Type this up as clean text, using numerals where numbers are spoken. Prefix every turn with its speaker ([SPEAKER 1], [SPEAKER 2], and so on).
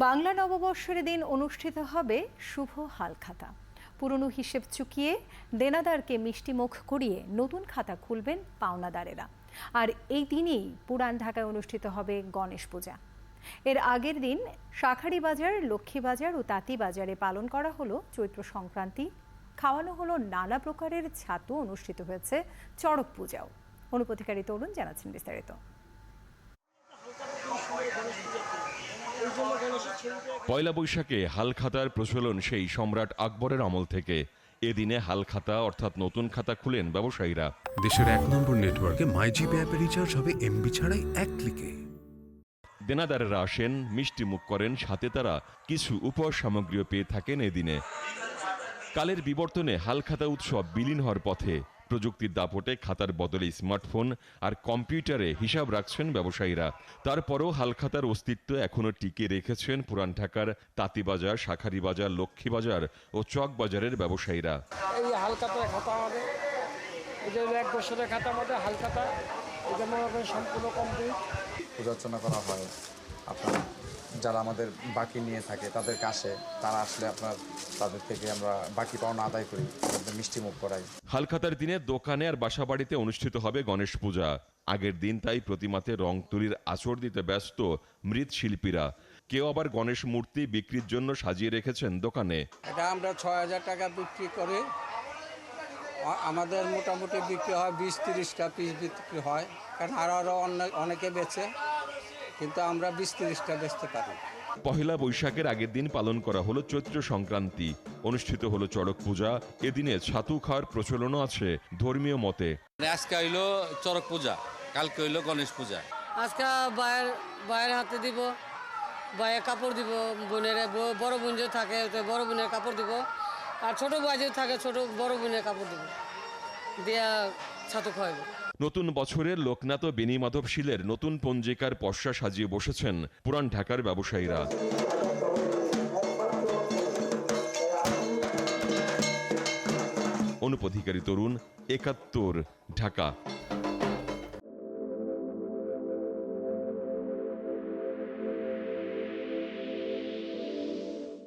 [SPEAKER 1] বাংলা নববর্ষের দিন অনুষ্ঠিত হবে শুভ হালখাতা। পুরনো হিসেব চুকিয়ে দেনাদারকে মিষ্টিমুখ করিয়ে নতুন খাতা খুলবেন পাওনাদারেরা। আর এই দিনেই পুরান ঢাকায় অনুষ্ঠিত হবে গণেশ পূজা। এর আগের দিন শাঁখারীবাজার, লক্ষ্মীবাজার ও তাঁতীবাজারে পালন করা হলো চৈত্র সংক্রান্তি। খাওয়ানো হলো নানা প্রকারের ছাতু, অনুষ্ঠিত হয়েছে চড়ক পূজাও। অনুপথিকারী তরুণ জানাচ্ছেন বিস্তারিত।
[SPEAKER 2] পয়লা বৈশাখে হালখাতার প্রচলন সেই সম্রাট আকবরের আমল থেকে। এদিনে হালখাতা অর্থাৎ নতুন খাতা খুলেন ব্যবসায়ীরা।
[SPEAKER 3] দেশের ১ নম্বর নেটওয়ার্কে মাইজিপি অ্যাপে রিচার্জ হবে এমবি ছাড়াই ১ ক্লিকে।
[SPEAKER 2] দেনাদারেরা আসেন, মিষ্টি মুখ করেন, সাথে তারা কিছু উপহার সামগ্রীও পেয়ে থাকেন এদিনে। কালের বিবর্তনে হালখাতা উৎসব বিলীন হওয়ার পথে। প্রযুক্তির দাপটে খাতার বদলে স্মার্টফোন আর কম্পিউটারে হিসাব রাখছেন ব্যবসায়ীরা। তারপরও হালখাতার অস্তিত্ব এখনও টিকে রেখেছেন পুরান ঢাকার তাঁতীবাজার, শাঁখারীবাজার, লক্ষ্মীবাজার ও চকবাজারের ব্যবসায়ীরা।
[SPEAKER 4] এই হালখাতার খাতা আমাদের, এই যে ১ বছরের খাতা আমাদের হালখাতা, এটা মনে করেন সম্পূর্ণ কমপ্লিট।
[SPEAKER 5] পূজা অর্চনা করা হয়। আপনার যারা আমাদের বাকি নিয়ে থাকে তাদের কাছে, তারা আসলে আপনার তাদের থেকে আমরা বাকি পাওনা আদায় করি, তাদের মিষ্টি মুখ করাই।
[SPEAKER 2] হালখাতার দিনে দোকানে আর বাসাবাড়িতে অনুষ্ঠিত হবে গণেশ পূজা। আগের দিন তাই প্রতিমাতে রং তুলির আঁচড় দিতে ব্যস্ত মৃৎশিল্পীরা। কেউ আবার গণেশ মূর্তি বিক্রির জন্য সাজিয়ে রেখেছেন দোকানে।
[SPEAKER 4] এটা আমরা ৬,০০০ টাকা বিক্রি করি। আমাদের মোটামুটি বিক্রি হয় ২০-৩০টা পিস বিক্রি হয়, কারণ আরও অনেকে বেচে, কিন্তু আমরা ২০-৩০টা বেচতে পারি।
[SPEAKER 2] পহেলা বৈশাখের আগের দিন পালন করা হলো চৈত্র সংক্রান্তি। অনুষ্ঠিত হলো চড়ক পূজা। এদিনে ছাতু খাওয়ার প্রচলনও আছে ধর্মীয় মতে।
[SPEAKER 6] আজকে হইলো চড়ক পূজা, কালকে হইলো গণেশ পূজা।
[SPEAKER 7] আজকে বায়ের হাতে দিব, বায়ে কাপড় দিব, বোনের বড় বোন যে থাকে বড় বোনের কাপড় দিব, আর ছোট ভাই যে থাকে ছোট বড় বোনের কাপড় দিব, দিয়া ছাতু খাওয়াইব।
[SPEAKER 2] নতুন বছরের লোকনাথ ও বেণীমাধব শিলের নতুন পঞ্জিকার পসরা সাজিয়ে বসেছেন পুরান ঢাকার ব্যবসায়ীরা। অনুপথিকারী তরুণ, ৭১, ঢাকা।